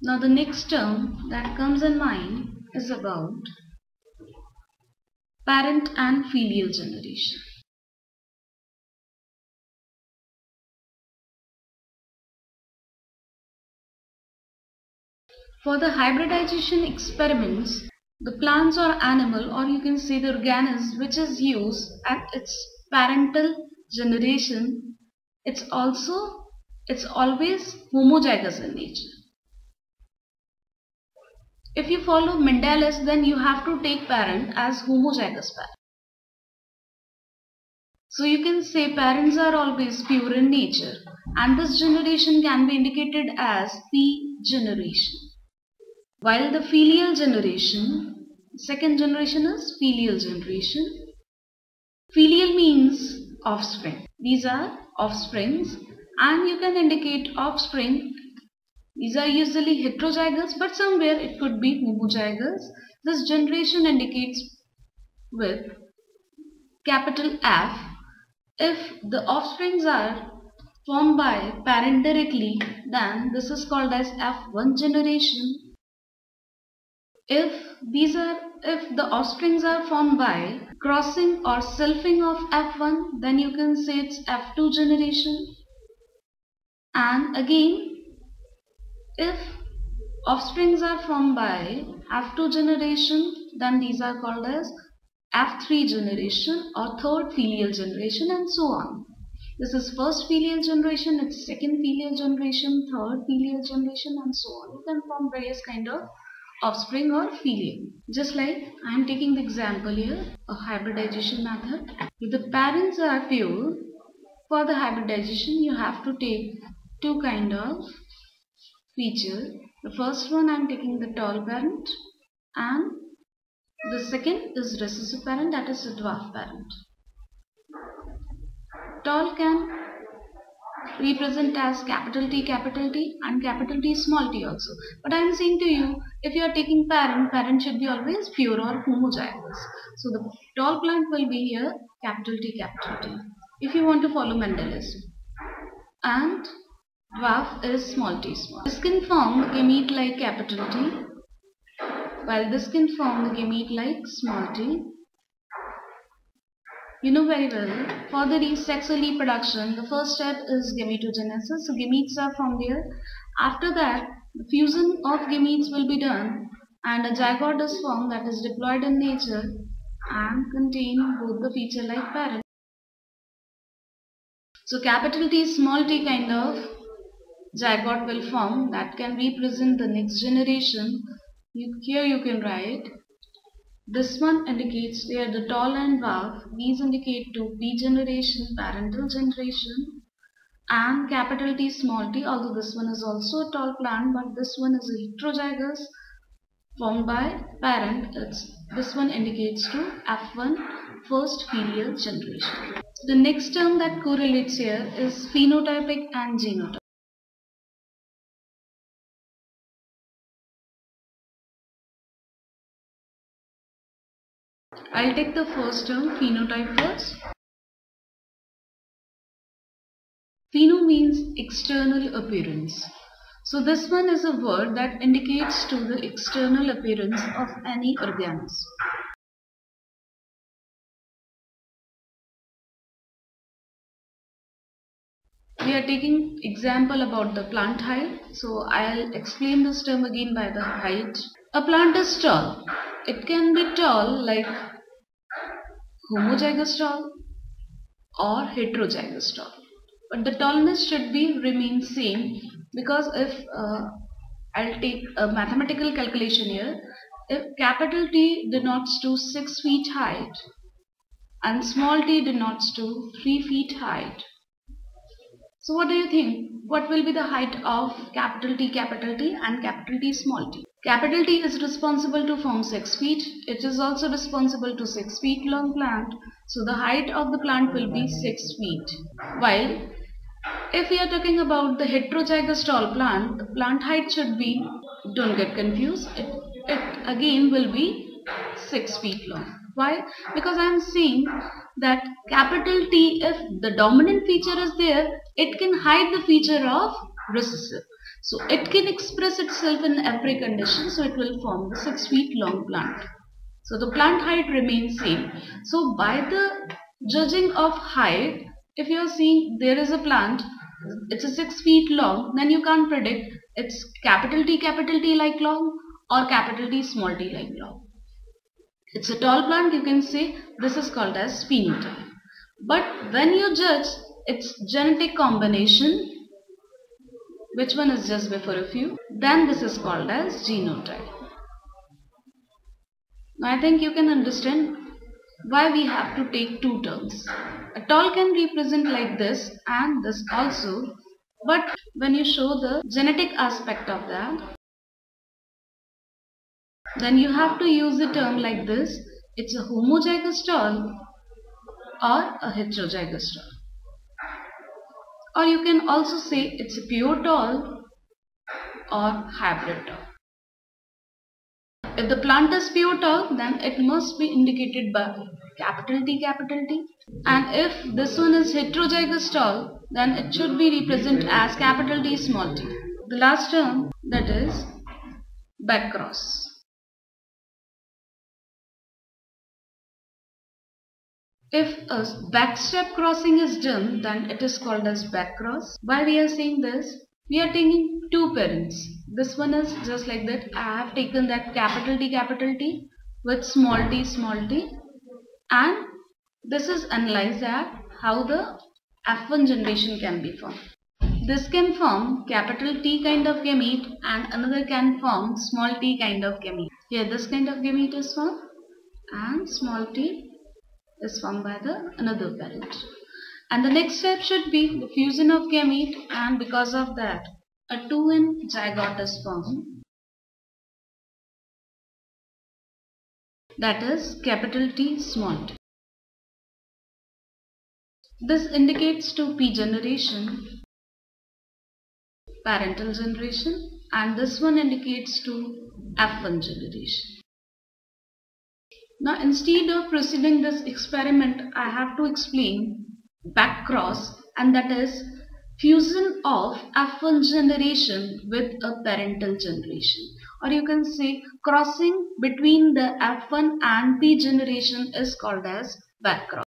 Now the next term that comes in mind is about parent and filial generation. For the hybridization experiments, the plants or animal, or you can say the organism which is used at its parental generation, it's always homozygous in nature. If you follow Mendele's, then you have to take parent as homozygous parent. So you can say parents are always pure in nature, and this generation can be indicated as P generation. While the filial generation, second generation is filial generation. Filial means offspring. These are offsprings, and you can indicate offspring. These are usually heterozygous, but somewhere it could be homozygous. This generation indicates with capital F. If the offsprings are formed by parent directly, then this is called as F1 generation. If the offsprings are formed by crossing or selfing of F1, then you can say it's F2 generation. And again, if offsprings are formed by F2 generation, then these are called as F3 generation or third filial generation, and so on. This is first filial generation, it's second filial generation, third filial generation, and so on. You can form various kind of offspring or filial. Just like I am taking the example here, a hybridization method. If the parents are pure, for the hybridization you have to take two kind of feature. The first one I am taking the tall parent, and the second is recessive parent, that is the dwarf parent. Tall can represent as capital T and capital T small t also. But I am saying to you, if you are taking parent should be always pure or homozygous. So the tall plant will be here capital T if you want to follow Mendele's. And dwarf is small t small. This can form the gamete like capital T, while this can form the gamete like small t. You know very well, for the sexual reproduction, the first step is gametogenesis. So gametes are formed here. After that, the fusion of gametes will be done, and a zygote is formed that is diploid in nature and contain both the feature-like parent. So capital T, small t kind of zygote will form that can represent the next generation. Here you can write. This one indicates where the tall and dwarf, these indicate to P generation, parental generation, and capital T small t, although this one is also a tall plant, but this one is a heterozygous formed by parent. This one indicates to F1, first filial generation. The next term that correlates here is phenotypic and genotypic. I'll take the first term, phenotype first. Pheno means external appearance. So this one is a word that indicates to the external appearance of any organism. We are taking example about the plant height. So I'll explain this term again by the height. A plant is tall. It can be tall like homozygous tall or heterozygous tall. But the tallness should remain same, because if I'll take a mathematical calculation here, if capital T denotes to 6 feet height and small t denotes to 3 feet height. So what do you think? What will be the height of capital T and capital T small t? Capital T is responsible to form 6 feet. It is also responsible to 6 feet long plant. So the height of the plant will be 6 feet. While if we are talking about the heterozygous tall plant, the plant height should be, don't get confused, it again will be 6 feet long. Why? Because I am saying that capital T, if the dominant feature is there, it can hide the feature of recessive. So it can express itself in every condition, so it will form the 6 feet long plant. So the plant height remains same. So by the judging of height, if you are seeing there is a plant, it's a 6 feet long, then you can't predict it's capital T like long or capital T small t like long. It's a tall plant, you can say this is called as phenotype. But when you judge its genetic combination, which one is just before a few, then this is called as genotype. Now I think you can understand why we have to take two terms. A tall can represent like this and this also, but when you show the genetic aspect of that, then you have to use a term like this. It's a homozygous tall or a heterozygous tall. Or you can also say it's a pure tall or hybrid tall. If the plant is pure tall, then it must be indicated by capital T. And if this one is heterozygous tall, then it should be represented as capital T small t. The last term, that is backcross. If a backstep crossing is done, then it is called as backcross. Why we are saying this? We are taking two parents. This one is just like that. I have taken that capital T with small t, and this is analyzed at how the F1 generation can be formed. This can form capital T kind of gamete and another can form small t kind of gamete. Here this kind of gamete is formed and small t is formed by the another parent. And the next step should be the fusion of gamete, and because of that a 2N zygote is formed. That is capital T small t. This indicates to P generation, parental generation, and this one indicates to F1 generation. Now instead of proceeding this experiment, I have to explain backcross, and that is fusion of F1 generation with a parental generation, or you can say crossing between the F1 and P generation is called as backcross.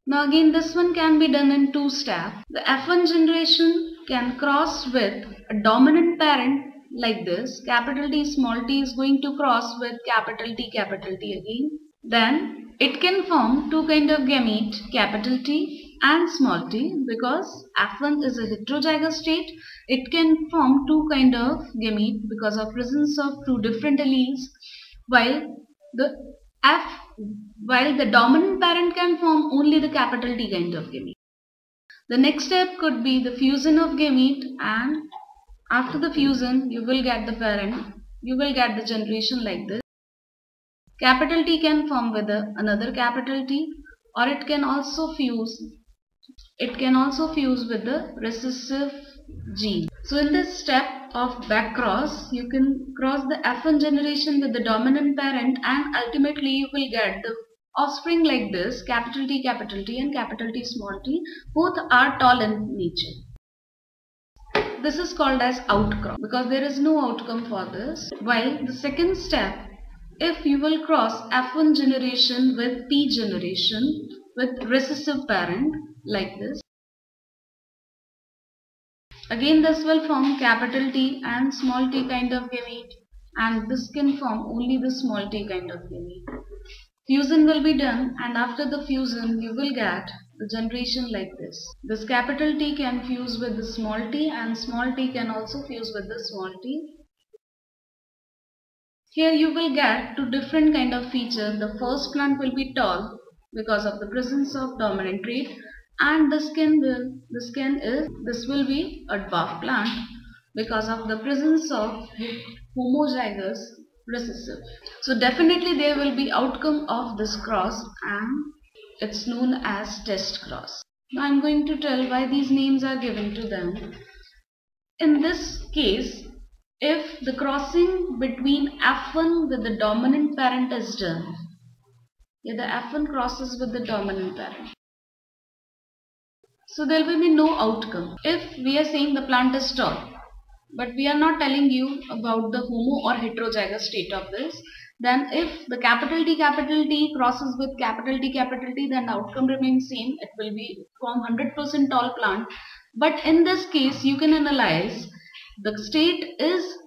Now again this one can be done in two steps. The F1 generation can cross with a dominant parent like this. Capital T small t is going to cross with capital T again. Then it can form two kind of gamete, capital T and small t, because F1 is a heterozygous state. It can form two kind of gamete because of presence of two different alleles, while the dominant parent can form only the capital T kind of gamete. The next step could be the fusion of gamete, and after the fusion you will get the parent, you will get the generation like this. Capital T can form with another capital T, or it can also fuse with the recessive gene. So in this step of backcross, you can cross the F1 generation with the dominant parent, and ultimately you will get the offspring like this, capital T and capital T small t. Both are tall in nature. This is called as outcross because there is no outcome for this. While the second step, if you will cross F1 generation with P generation with recessive parent like this, again this will form capital T and small t kind of gamete, and this can form only the small t kind of gamete. Fusion will be done, and after the fusion you will get the generation like this. This capital T can fuse with the small t, and small t can also fuse with the small t. Here you will get two different kind of features. The first plant will be tall because of the presence of dominant trait, and this will be a dwarf plant because of the presence of homozygous recessive. So definitely there will be outcome of this cross, and it's known as test cross. Now I'm going to tell why these names are given to them. In this case, if the crossing between F1 with the dominant parent is done, here the F1 crosses with the dominant parent. So there will be no outcome. If we are saying the plant is tall, but we are not telling you about the homo or heterozygous state of this, then if the capital T crosses with capital T, then the outcome remains same. It will be from 100% tall plant. But in this case, you can analyze the state is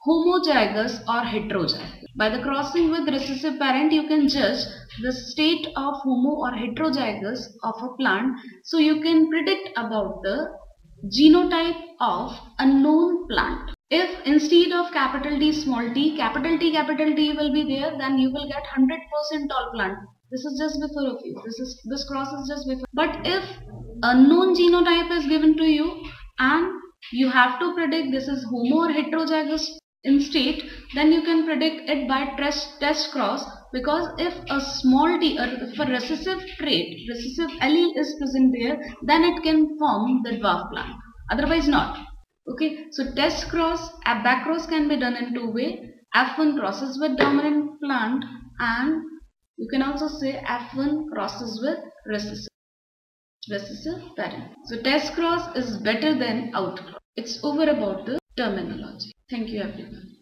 homozygous or heterozygous. By the crossing with recessive parent, you can judge the state of homo or heterozygous of a plant. So you can predict about the genotype of a known plant. If instead of capital T small t, capital T will be there, then you will get 100% tall plant. This is just before of you. This cross is just before. But if a known genotype is given to you and you have to predict this is homo or heterozygous in state, then you can predict it by test cross, because if a small t or if a recessive trait, recessive allele is present there, then it can form the dwarf plant, otherwise not. Okay, so test cross, back cross can be done in two ways. F1 crosses with dominant plant, and you can also say F1 crosses with recessive parent. So test cross is better than outcross. It's over about the terminology. Thank you everyone.